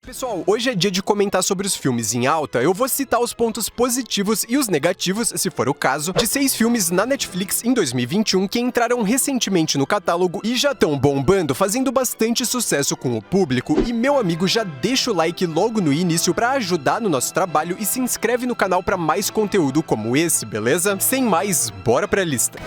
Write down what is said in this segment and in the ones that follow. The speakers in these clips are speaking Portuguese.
Pessoal, hoje é dia de comentar sobre os filmes em alta. Eu vou citar os pontos positivos e os negativos, se for o caso, de 6 filmes na Netflix em 2021 que entraram recentemente no catálogo e já estão bombando, fazendo bastante sucesso com o público. E meu amigo, já deixa o like logo no início pra ajudar no nosso trabalho e se inscreve no canal pra mais conteúdo como esse, beleza? Sem mais, bora pra lista!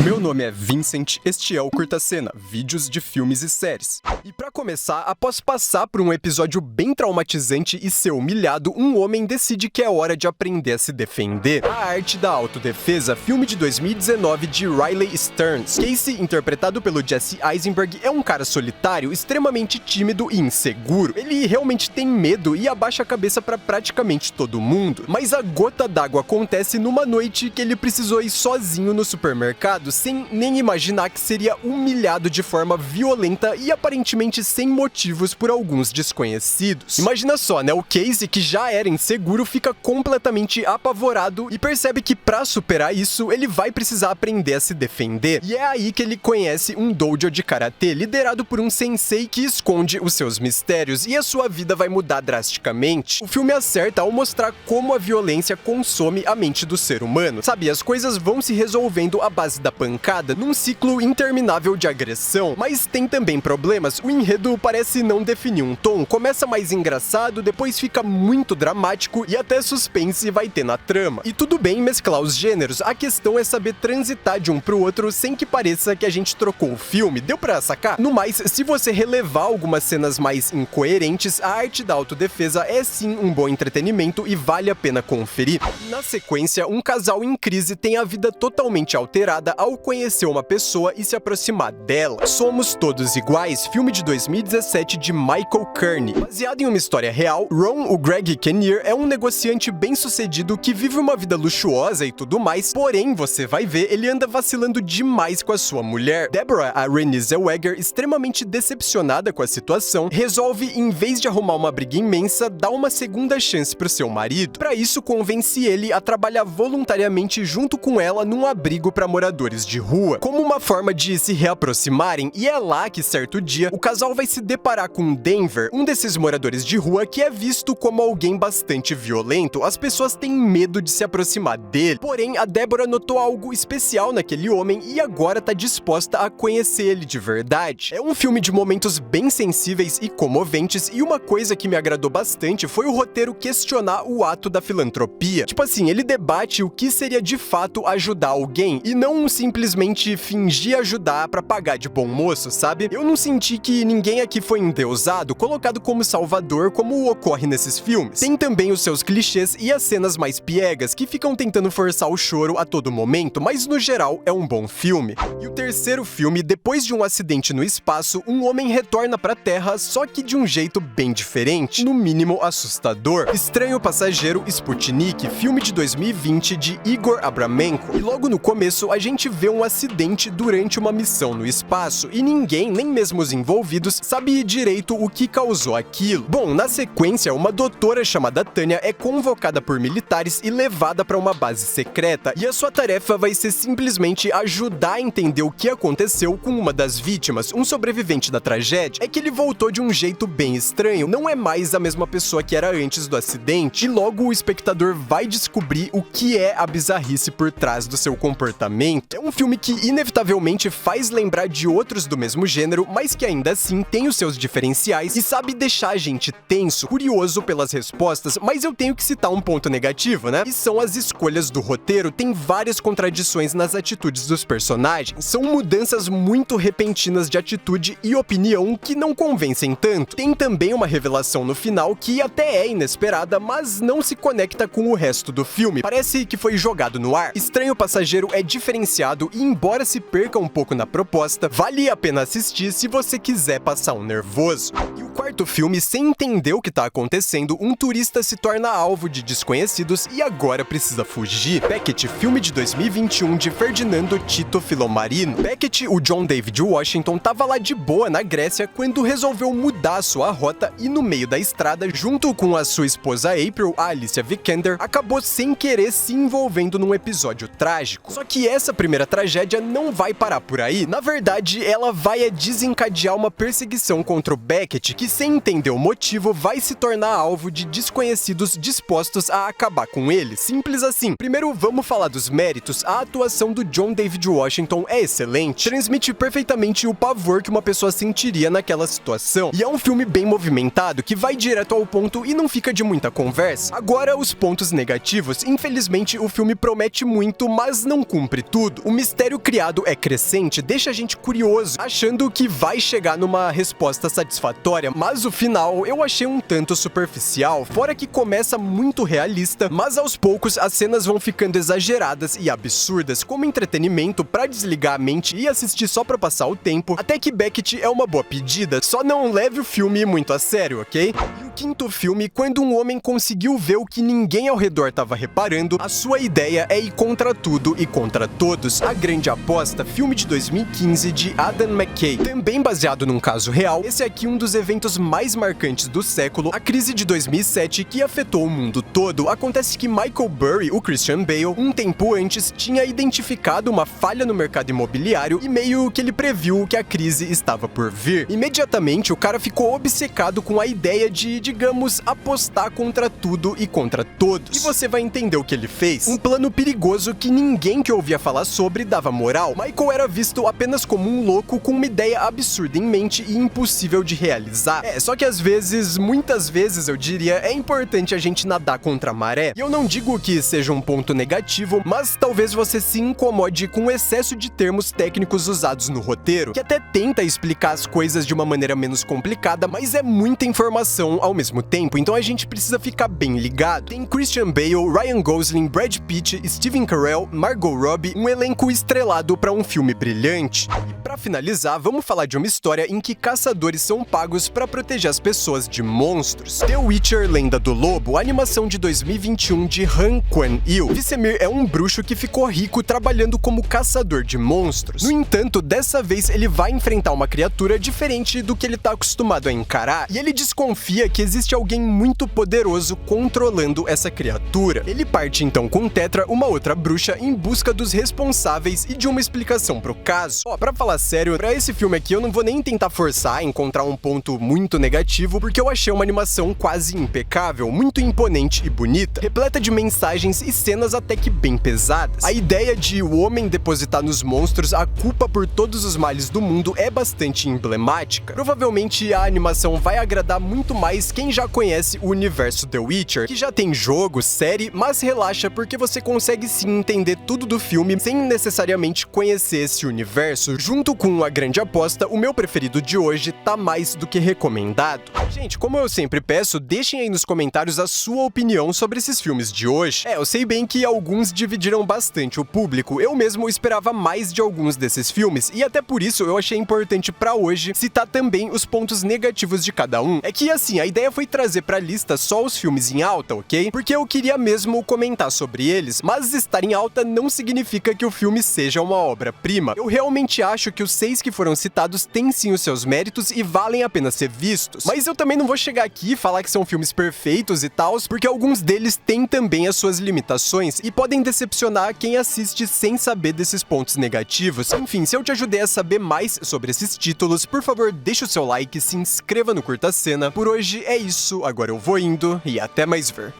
Meu nome é Vincent, este é o Curta Cena, vídeos de filmes e séries. E pra começar, após passar por um episódio bem traumatizante e ser humilhado, um homem decide que é hora de aprender a se defender. A Arte da Autodefesa, filme de 2019 de Riley Stearns. Casey, interpretado pelo Jesse Eisenberg, é um cara solitário, extremamente tímido e inseguro. Ele realmente tem medo e abaixa a cabeça pra praticamente todo mundo. Mas a gota d'água acontece numa noite que ele precisou ir sozinho no supermercado, sem nem imaginar que seria humilhado de forma violenta e aparentemente sem motivos por alguns desconhecidos. Imagina só, né? O Casey, que já era inseguro, fica completamente apavorado e percebe que pra superar isso, ele vai precisar aprender a se defender. E é aí que ele conhece um dojo de karatê liderado por um sensei que esconde os seus mistérios e a sua vida vai mudar drasticamente. O filme acerta ao mostrar como a violência consome a mente do ser humano. Sabe, as coisas vão se resolvendo à base da pancada num ciclo interminável de agressão, mas tem também problemas. O enredo parece não definir um tom, começa mais engraçado, depois fica muito dramático e até suspense vai ter na trama. E tudo bem mesclar os gêneros, a questão é saber transitar de um pro outro sem que pareça que a gente trocou o filme. Deu pra sacar? No mais, se você relevar algumas cenas mais incoerentes, a Arte da Autodefesa é sim um bom entretenimento e vale a pena conferir. Na sequência, um casal em crise tem a vida totalmente alterada ao conhecer uma pessoa e se aproximar dela. Somos Todos Iguais, filme de 2017 de Michael Kearney. Baseado em uma história real, Ron, o Greg Kinnear, é um negociante bem-sucedido que vive uma vida luxuosa e tudo mais, porém, você vai ver, ele anda vacilando demais com a sua mulher. Deborah, a Renée Zellweger, extremamente decepcionada com a situação, resolve, em vez de arrumar uma briga imensa, dar uma segunda chance pro seu marido. Pra isso, convence ele a trabalhar voluntariamente junto com ela num abrigo para moradores de rua, como uma forma de se reaproximarem, e é lá que certo dia o casal vai se deparar com Denver, um desses moradores de rua que é visto como alguém bastante violento. As pessoas têm medo de se aproximar dele, porém a Deborah notou algo especial naquele homem e agora tá disposta a conhecer ele de verdade. É um filme de momentos bem sensíveis e comoventes, e uma coisa que me agradou bastante foi o roteiro questionar o ato da filantropia. Tipo assim, ele debate o que seria de fato ajudar alguém e não simplesmente fingir ajudar pra pagar de bom moço, sabe? Eu não senti que ninguém aqui foi endeusado, colocado como salvador, como ocorre nesses filmes. Tem também os seus clichês e as cenas mais piegas, que ficam tentando forçar o choro a todo momento, mas no geral é um bom filme. E o terceiro filme, depois de um acidente no espaço, um homem retorna pra Terra, só que de um jeito bem diferente, no mínimo assustador. Estranho Passageiro, Sputnik, filme de 2020 de Igor Abramenko. E logo no começo, a gente vê um acidente durante uma missão no espaço e ninguém, nem mesmo os envolvidos, sabe direito o que causou aquilo. Bom, na sequência, uma doutora chamada Tânia é convocada por militares e levada para uma base secreta, e a sua tarefa vai ser simplesmente ajudar a entender o que aconteceu com uma das vítimas, um sobrevivente da tragédia. É que ele voltou de um jeito bem estranho, não é mais a mesma pessoa que era antes do acidente, e logo o espectador vai descobrir o que é a bizarrice por trás do seu comportamento. É um filme que inevitavelmente faz lembrar de outros do mesmo gênero, mas que ainda assim tem os seus diferenciais e sabe deixar a gente tenso, curioso pelas respostas, mas eu tenho que citar um ponto negativo, né? E são as escolhas do roteiro. Tem várias contradições nas atitudes dos personagens, são mudanças muito repentinas de atitude e opinião que não convencem tanto. Tem também uma revelação no final que até é inesperada, mas não se conecta com o resto do filme, parece que foi jogado no ar. Estranho Passageiro é diferenciado e, embora se perca um pouco na proposta, vale a pena assistir se você quiser passar um nervoso. E o quarto certo filme, sem entender o que tá acontecendo, um turista se torna alvo de desconhecidos e agora precisa fugir. Beckett, filme de 2021 de Ferdinando Tito Filomarino. Beckett, o John David Washington, tava lá de boa na Grécia quando resolveu mudar sua rota e no meio da estrada, junto com a sua esposa April, a Alicia Vikander, acabou sem querer se envolvendo num episódio trágico. Só que essa primeira tragédia não vai parar por aí. Na verdade, ela vai desencadear uma perseguição contra o Beckett, que sem entender o motivo vai se tornar alvo de desconhecidos dispostos a acabar com ele. Simples assim. Primeiro, vamos falar dos méritos. A atuação do John David Washington é excelente, transmite perfeitamente o pavor que uma pessoa sentiria naquela situação. E é um filme bem movimentado, que vai direto ao ponto e não fica de muita conversa. Agora, os pontos negativos. Infelizmente, o filme promete muito, mas não cumpre tudo. O mistério criado é crescente, deixa a gente curioso, achando que vai chegar numa resposta satisfatória, mas o final eu achei um tanto superficial, fora que começa muito realista, mas aos poucos as cenas vão ficando exageradas e absurdas, como entretenimento pra desligar a mente e assistir só pra passar o tempo, até que Beckett é uma boa pedida, só não leve o filme muito a sério, ok? E o quinto filme, quando um homem conseguiu ver o que ninguém ao redor tava reparando, a sua ideia é ir contra tudo e contra todos. A Grande Aposta, filme de 2015 de Adam McKay. Também baseado num caso real, esse aqui é um dos eventos mais marcantes do século, a crise de 2007 que afetou o mundo todo. Acontece que Michael Burry, o Christian Bale, um tempo antes tinha identificado uma falha no mercado imobiliário e meio que ele previu que a crise estava por vir. Imediatamente o cara ficou obcecado com a ideia de, digamos, apostar contra tudo e contra todos. E você vai entender o que ele fez. Um plano perigoso que ninguém que ouvia falar sobre dava moral. Michael era visto apenas como um louco com uma ideia absurda em mente e impossível de realizar. Só que às vezes, muitas vezes eu diria, é importante a gente nadar contra a maré. E eu não digo que seja um ponto negativo, mas talvez você se incomode com o excesso de termos técnicos usados no roteiro, que até tenta explicar as coisas de uma maneira menos complicada, mas é muita informação ao mesmo tempo, então a gente precisa ficar bem ligado. Tem Christian Bale, Ryan Gosling, Brad Pitt, Steve Carell, Margot Robbie, um elenco estrelado para um filme brilhante. E pra finalizar, vamos falar de uma história em que caçadores são pagos para proteger as pessoas de monstros. The Witcher, Lenda do Lobo, animação de 2021 de Han Kwan-il. Vesemir é um bruxo que ficou rico trabalhando como caçador de monstros. No entanto, dessa vez ele vai enfrentar uma criatura diferente do que ele tá acostumado a encarar, e ele desconfia que existe alguém muito poderoso controlando essa criatura. Ele parte então com Tetra, uma outra bruxa, em busca dos responsáveis e de uma explicação pro caso. Pra falar sério, pra esse filme aqui eu não vou nem tentar forçar a encontrar um ponto muito negativo, porque eu achei uma animação quase impecável, muito imponente e bonita, repleta de mensagens e cenas até que bem pesadas. A ideia de o homem depositar nos monstros a culpa por todos os males do mundo é bastante emblemática. Provavelmente a animação vai agradar muito mais quem já conhece o universo The Witcher, que já tem jogo, série, mas relaxa porque você consegue sim entender tudo do filme sem necessariamente conhecer esse universo. Junto com A Grande Aposta, o meu preferido de hoje tá mais do que recomendado. Gente, como eu sempre peço, deixem aí nos comentários a sua opinião sobre esses filmes de hoje. Eu sei bem que alguns dividiram bastante o público, eu mesmo esperava mais de alguns desses filmes, e até por isso eu achei importante pra hoje citar também os pontos negativos de cada um. É que assim, a ideia foi trazer pra lista só os filmes em alta, ok? Porque eu queria mesmo comentar sobre eles, mas estar em alta não significa que o filme seja uma obra-prima. Eu realmente acho que os 6 que foram citados têm sim os seus méritos e valem a pena ser vistos. Mas eu também não vou chegar aqui e falar que são filmes perfeitos e tals, porque alguns deles têm também as suas limitações e podem decepcionar quem assiste sem saber desses pontos negativos. Enfim, se eu te ajudei a saber mais sobre esses títulos, por favor, deixa o seu like, se inscreva no Curta Cena. Por hoje é isso, agora eu vou indo e até mais ver.